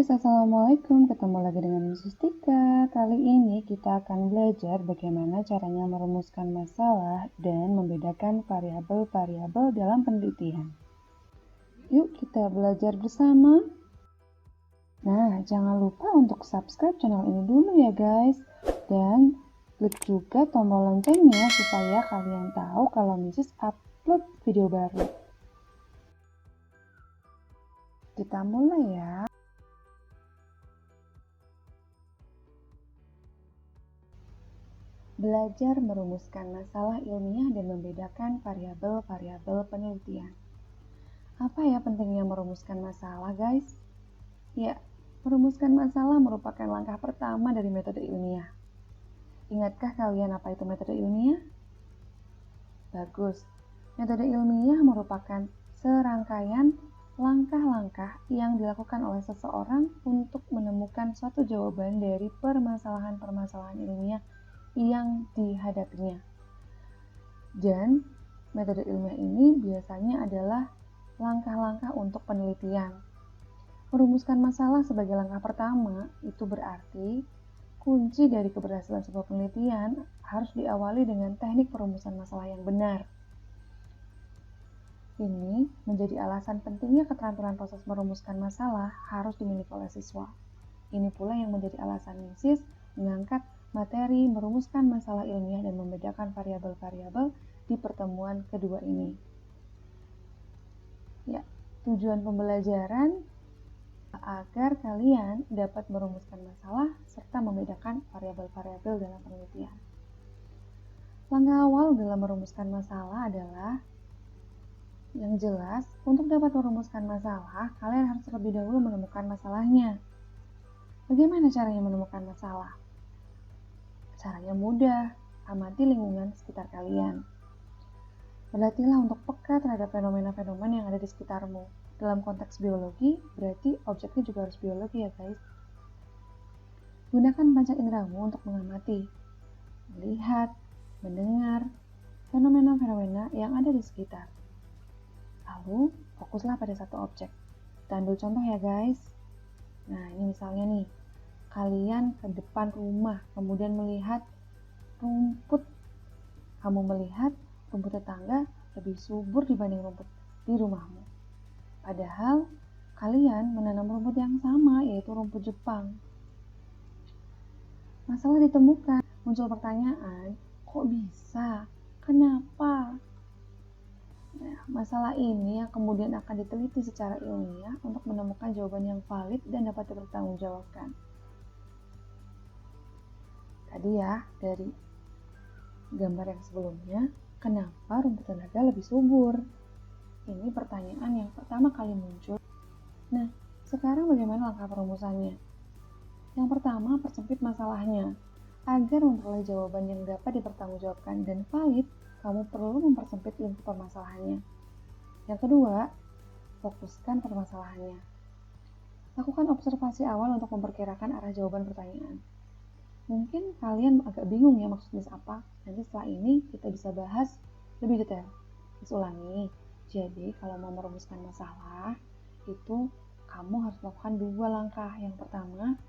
guys, assalamualaikum. Ketemu lagi dengan Mrs. Tika. Kali ini kita akan belajar bagaimana caranya merumuskan masalah dan membedakan variabel-variabel dalam penelitian. Yuk kita belajar bersama. Nah, jangan lupa untuk subscribe channel ini dulu ya guys. Dan klik juga tombol loncengnya supaya kalian tahu kalau Mrs. upload video baru. Kita mulai ya. Belajar merumuskan masalah ilmiah dan membedakan variabel-variabel penelitian. Apa ya pentingnya merumuskan masalah, guys? Ya, merumuskan masalah merupakan langkah pertama dari metode ilmiah. Ingatkah kalian apa itu metode ilmiah? Bagus. Metode ilmiah merupakan serangkaian langkah-langkah yang dilakukan oleh seseorang untuk menemukan suatu jawaban dari permasalahan-permasalahan ilmiah yang dihadapinya. Dan metode ilmiah ini biasanya adalah langkah-langkah untuk penelitian. Merumuskan masalah sebagai langkah pertama itu berarti kunci dari keberhasilan sebuah penelitian harus diawali dengan teknik perumusan masalah yang benar. Ini menjadi alasan pentingnya keterampilan proses merumuskan masalah harus dimiliki oleh siswa. Ini pula yang menjadi alasan Mrs. mengangkat materi merumuskan masalah ilmiah dan membedakan variabel-variabel di pertemuan kedua ini. Ya, tujuan pembelajaran agar kalian dapat merumuskan masalah serta membedakan variabel-variabel dalam penelitian. Langkah awal dalam merumuskan masalah adalah yang jelas, untuk dapat merumuskan masalah, kalian harus terlebih dahulu menemukan masalahnya. Bagaimana caranya menemukan masalah? Caranya mudah, amati lingkungan sekitar kalian. Berlatihlah untuk peka terhadap fenomena-fenomena yang ada di sekitarmu. Dalam konteks biologi, berarti objeknya juga harus biologi ya guys. Gunakan panca inderamu untuk mengamati, melihat, mendengar fenomena-fenomena yang ada di sekitar. Lalu, fokuslah pada satu objek. Kita ambil contoh ya guys. Nah, ini misalnya nih. Kalian ke depan rumah, kemudian melihat rumput. Kamu melihat rumput tetangga lebih subur dibanding rumput di rumahmu. Padahal, kalian menanam rumput yang sama, yaitu rumput Jepang. Masalah ditemukan, muncul pertanyaan, kok bisa? Kenapa? Nah, masalah ini yang kemudian akan diteliti secara ilmiah untuk menemukan jawaban yang valid dan dapat dipertanggungjawabkan. Tadi ya, dari gambar yang sebelumnya, kenapa rumput tetangga lebih subur? Ini pertanyaan yang pertama kali muncul. Nah, sekarang bagaimana langkah perumusannya? Yang pertama, persempit masalahnya. Agar memperoleh jawaban yang dapat dipertanggungjawabkan dan valid, kamu perlu mempersempit lingkup permasalahannya. Yang kedua, fokuskan permasalahannya. Lakukan observasi awal untuk memperkirakan arah jawaban pertanyaan. Mungkin kalian agak bingung ya maksudnya apa. Nanti setelah ini kita bisa bahas lebih detail. Ulangi. Jadi kalau mau merumuskan masalah, itu kamu harus melakukan dua langkah. Yang pertama,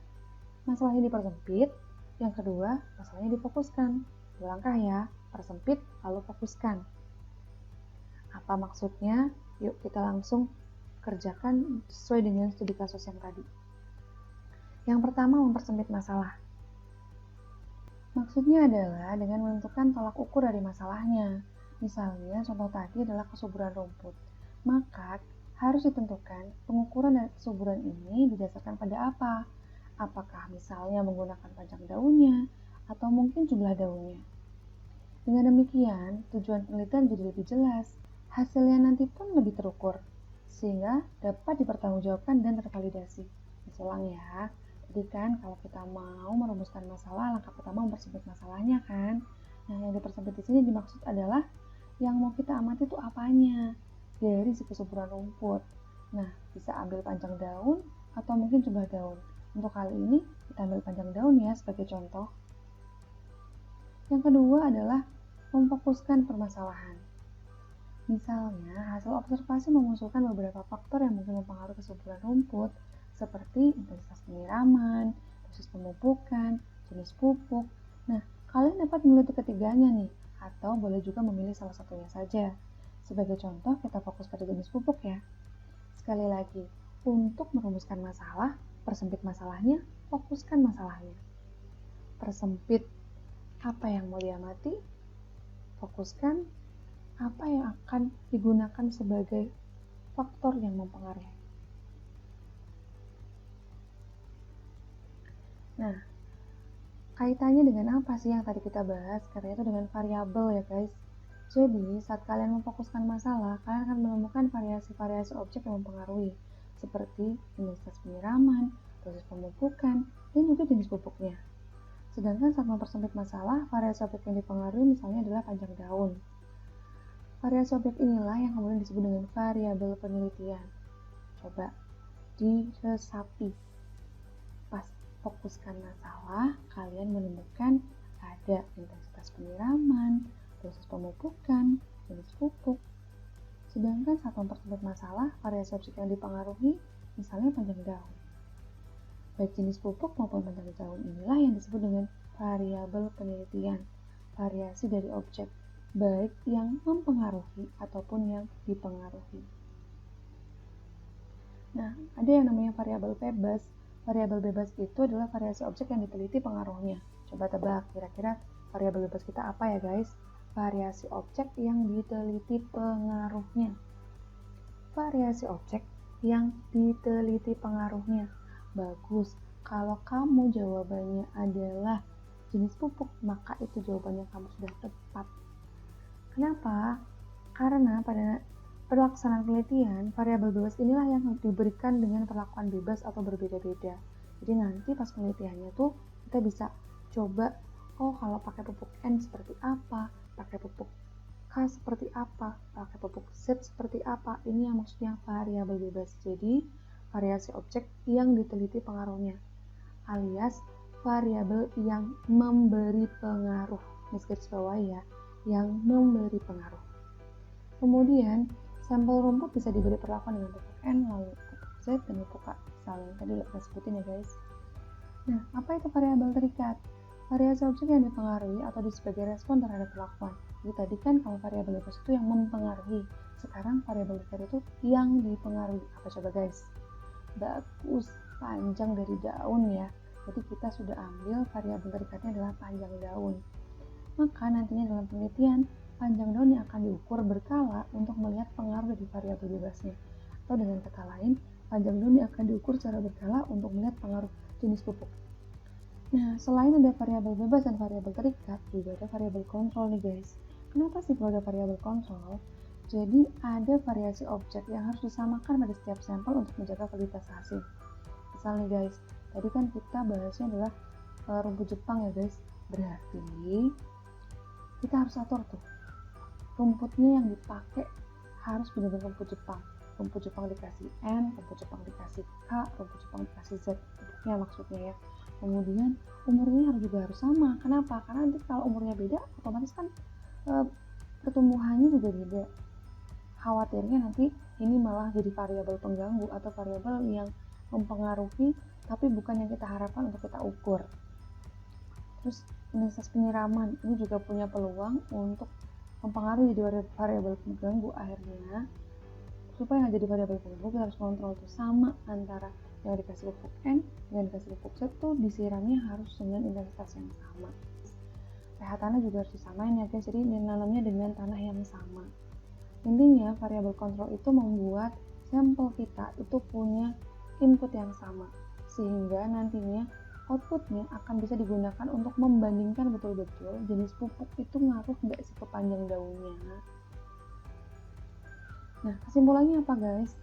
masalahnya dipersempit. Yang kedua, masalahnya difokuskan. Dua langkah ya, persempit lalu fokuskan. Apa maksudnya? Yuk kita langsung kerjakan sesuai dengan studi kasus yang tadi. Yang pertama, mempersempit masalah. Maksudnya adalah dengan menentukan tolak ukur dari masalahnya. Misalnya, contoh tadi adalah kesuburan rumput. Maka, harus ditentukan pengukuran dari kesuburan ini didasarkan pada apa? Apakah misalnya menggunakan panjang daunnya, atau mungkin jumlah daunnya. Dengan demikian, tujuan penelitian jadi lebih jelas. Hasilnya nanti pun lebih terukur, sehingga dapat dipertanggungjawabkan dan tervalidasi. Ulang ya. Jadi kan kalau kita mau merumuskan masalah, langkah pertama mempersempit masalahnya kan. Nah, yang dipersempit di sini dimaksud adalah yang mau kita amati itu apanya dari si kesuburan rumput. Nah, bisa ambil panjang daun atau mungkin jumlah daun. Untuk kali ini kita ambil panjang daun ya sebagai contoh. Yang kedua adalah memfokuskan permasalahan. Misalnya, hasil observasi memunculkan beberapa faktor yang mungkin mempengaruhi kesuburan rumput, seperti intensitas penyiraman, dosis pemupukan, jenis pupuk. Nah, kalian dapat memilih ketiganya nih, atau boleh juga memilih salah satunya saja. Sebagai contoh, kita fokus pada jenis pupuk ya. Sekali lagi, untuk merumuskan masalah, persempit masalahnya, fokuskan masalahnya. Persempit apa yang mau diamati, fokuskan apa yang akan digunakan sebagai faktor yang mempengaruhi. Nah, kaitannya dengan apa sih yang tadi kita bahas? Katanya itu dengan variabel ya guys. Jadi, saat kalian memfokuskan masalah, kalian akan menemukan variasi-variasi objek yang mempengaruhi, seperti intensitas penyiraman, dosis pemupukan, dan juga jenis pupuknya. Sedangkan saat mempersempit masalah, variasi objek yang dipengaruhi misalnya adalah panjang daun. Variasi objek inilah yang kemudian disebut dengan variabel penelitian. Coba diresapi. Pas fokuskan masalah, kalian menemukan ada intensitas penyiraman, dosis pemupukan, jenis pupuk. Sedangkan saat mempersempit masalah, variasi objek yang dipengaruhi misalnya panjang daun. Baik jenis pupuk maupun panjang daun inilah yang disebut dengan variabel penelitian, variasi dari objek, baik yang mempengaruhi ataupun yang dipengaruhi. Nah, ada yang namanya variabel bebas. Variabel bebas itu adalah variasi objek yang diteliti pengaruhnya. Coba tebak, kira-kira variabel bebas kita apa ya guys? Variasi objek yang diteliti pengaruhnya. Variasi objek yang diteliti pengaruhnya. Bagus, kalau kamu jawabannya adalah jenis pupuk, maka itu jawabannya kamu sudah tepat. Kenapa? Karena pada pelaksanaan penelitian, variabel bebas inilah yang diberikan dengan perlakuan bebas atau berbeda-beda. Jadi nanti pas penelitiannya tuh kita bisa coba, oh kalau pakai pupuk N seperti apa, pakai pupuk K seperti apa, pakai pupuk Z seperti apa. Ini yang maksudnya variabel bebas. Jadi variasi objek yang diteliti pengaruhnya, alias variabel yang memberi pengaruh. Ini garis bawah ya, yang memberi pengaruh. Kemudian sampel rumput bisa diberi perlakuan dengan pupuk N, lalu pupuk Z, dan pupuk K. Misalnya yang tadi kita sebutin ya guys. Nah, apa itu variabel terikat? Variasi objek yang dipengaruhi atau sebagai respon terhadap perlakuan. Jadi tadi kan kalau variabel bebas itu yang mempengaruhi. Sekarang variabel terikat itu yang dipengaruhi. Apa coba guys? Bagus, panjang dari daun ya. Jadi kita sudah ambil variabel terikatnya adalah panjang daun. Maka nantinya dalam penelitian, panjang daun yang akan diukur berkala untuk melihat pengaruh dari variabel bebasnya. Atau dengan kata lain, panjang daun yang akan diukur secara berkala untuk melihat pengaruh jenis pupuk. Nah, selain ada variabel bebas dan variabel terikat, juga ada variabel kontrol nih guys. Kenapa sih perlu ada variabel kontrol? Jadi ada variasi objek yang harus disamakan pada setiap sampel untuk menjaga kualitas hasil. Misal nih guys, tadi kan kita bahasnya adalah rumput Jepang ya guys. Berarti kita harus atur tuh rumputnya yang dipakai harus benar-benar rumput Jepang. Rumput Jepang dikasih N, rumput Jepang dikasih K, rumput Jepang dikasih Z. Pupuknya maksudnya ya. Kemudian umurnya juga harus sama. Kenapa? Karena nanti kalau umurnya beda, otomatis kan pertumbuhannya juga beda. Khawatirnya nanti ini malah jadi variabel pengganggu atau variabel yang mempengaruhi tapi bukan yang kita harapkan untuk kita ukur. Terus intensitas penyiraman ini juga punya peluang untuk mempengaruhi jadi variabel pengganggu. Akhirnya supaya nggak jadi variabel pengganggu, kita harus kontrol tuh sama antara yang dikasih pupuk N dengan dikasih pupuk Z tuh disiramnya harus dengan intensitas yang sama. pH tanah juga harus disamain ya guys, jadi nanamnya dengan tanah yang sama. Intinya variabel kontrol itu membuat sampel kita itu punya input yang sama, sehingga nantinya outputnya akan bisa digunakan untuk membandingkan betul-betul jenis pupuk itu ngaruh nggak sih ke panjang daunnya. Nah, kesimpulannya apa guys?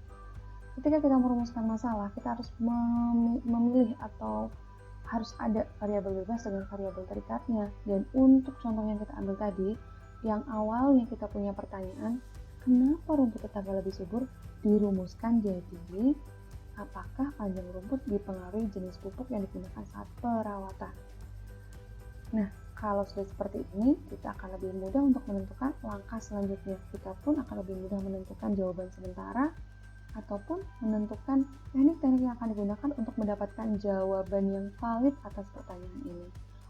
Ketika kita merumuskan masalah, kita harus memilih atau harus ada variabel bebas dengan variabel terikatnya. Dan untuk contoh yang kita ambil tadi, yang awalnya kita punya pertanyaan, kenapa rumput tetangga lebih subur, dirumuskan jadi apakah panjang rumput dipengaruhi jenis pupuk yang digunakan saat perawatan. Nah, kalau sudah seperti ini, kita akan lebih mudah untuk menentukan langkah selanjutnya. Kita pun akan lebih mudah menentukan jawaban sementara ataupun menentukan teknik-teknik yang akan digunakan untuk mendapatkan jawaban yang valid atas pertanyaan ini.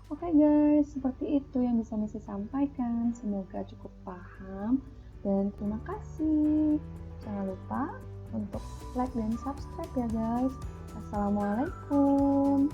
Oke guys, seperti itu yang bisa Missy sampaikan. Semoga cukup paham dan terima kasih. Jangan lupa untuk like dan subscribe ya guys. Assalamualaikum.